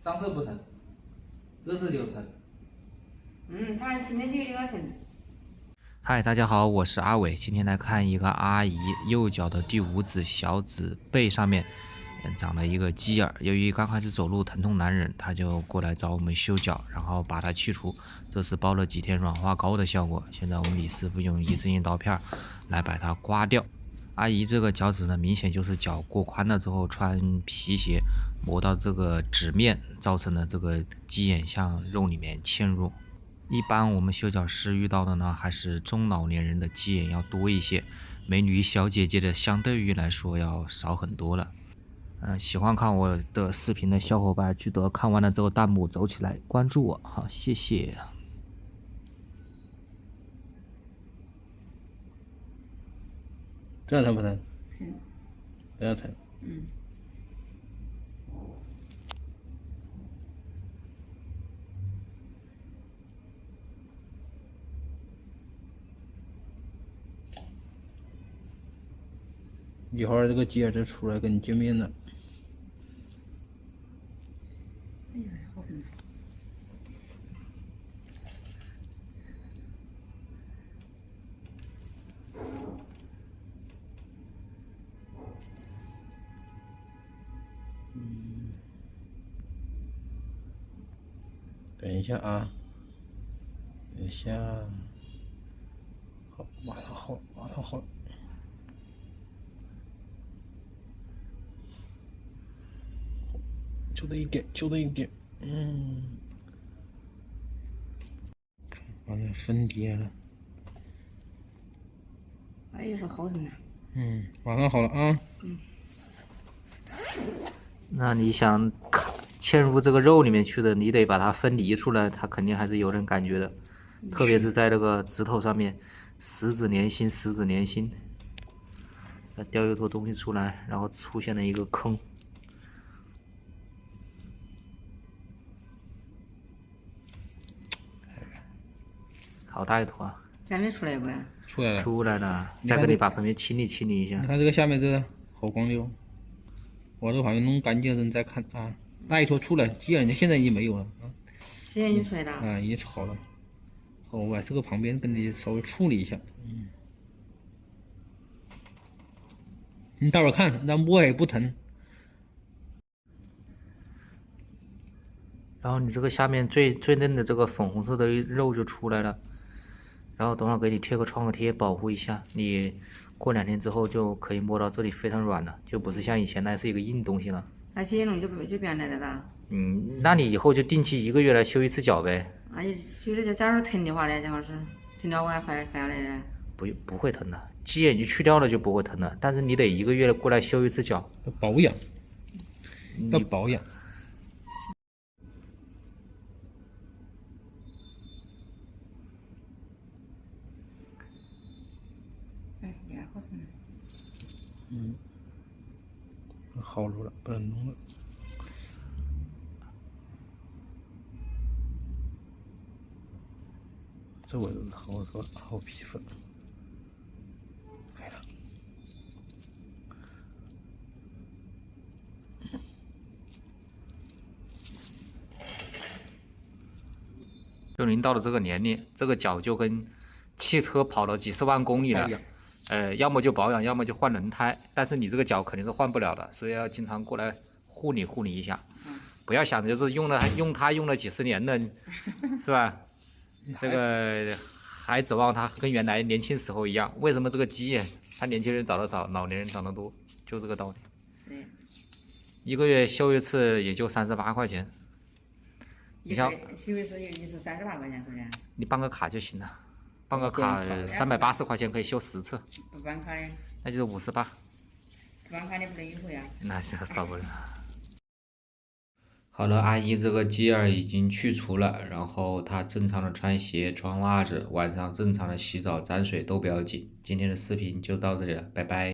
上次不疼，这次就疼。他现在就有点疼。嗨，大家好，我是阿伟，今天来看一个阿姨右脚的第5指小指背上面长了一个鸡眼，由于刚开始走路疼痛难忍，她就过来找我们修脚，然后把它去除。这是包了几天软化膏的效果。现在我们李师傅用1针1刀片来把它刮掉。阿姨这个脚趾呢，明显就是脚过宽了之后穿皮鞋磨到这个指面，造成的这个鸡眼向肉里面嵌入。一般我们修脚师遇到的呢，还是中老年人的鸡眼要多一些，美女小姐姐的相对于来说要少很多了。喜欢看我的视频的小伙伴，记得看完了之后弹幕走起来，关注我，好，谢谢。这样疼不疼？疼。这样疼。一会儿这个鸡眼就出来跟你见面了。哎呀，好疼！等一下啊，等一下，好，马上好，马上好。就这一点，就这一点，完了分解了。哎呀，好疼啊！马上好了啊。那你想嵌入这个肉里面去的，你得把它分离出来，它肯定还是有点感觉的，特别是在这个指头上面，食指连心，食指连心，掉一坨东西出来，然后出现了一个坑。好大一坨啊！这还没出来不呀？出来了。出来了，再给你把旁边清理清理一下。你看这个下面这个好光溜，我这个旁边弄干净了，你再看啊，那一坨出来，鸡眼现在已经没有了啊。现在已经出来了。啊，已经好了。好，我把这个旁边跟你稍微处理一下。你待会儿看，那摸也不疼。然后你这个下面最嫩的这个粉红色的肉就出来了，然后等会儿给你贴个创可贴保护一下，你过2天之后就可以摸到这里非常软了，就不是像以前那是一个硬东西了。而且弄就不原来的了。那你以后就定期1个月来修1次脚呗。而且修这假如疼的话呢，正好是疼到我还下来呢。不会疼的，鸡眼你去掉了就不会疼了，但是你得1个月过来修1次脚。保养，要保养。哎呀，好疼！好了，不能弄了。这我好皮肤，可以了。就您到了这个年龄，这个脚就跟汽车跑了几十万公里了，要么就保养，要么就换轮胎。但是你这个脚肯定是换不了的，所以要经常过来护理一下。不要想着就是用它用了几十年了，是吧？这个还指望它跟原来年轻时候一样？为什么这个鸡眼它年轻人长得少，老年人长得多？就这个道理。对。1个月修1次也就38块钱。你像修一次38块钱，是不是？你办个卡就行了，办个卡380块钱可以修10次。不办卡的？那就是58。不办卡的不能优惠啊？那是少不了。好了，阿姨这个鸡眼已经去除了，然后她正常的穿鞋、穿袜子，晚上正常的洗澡、沾水都不要紧。今天的视频就到这里了，拜拜。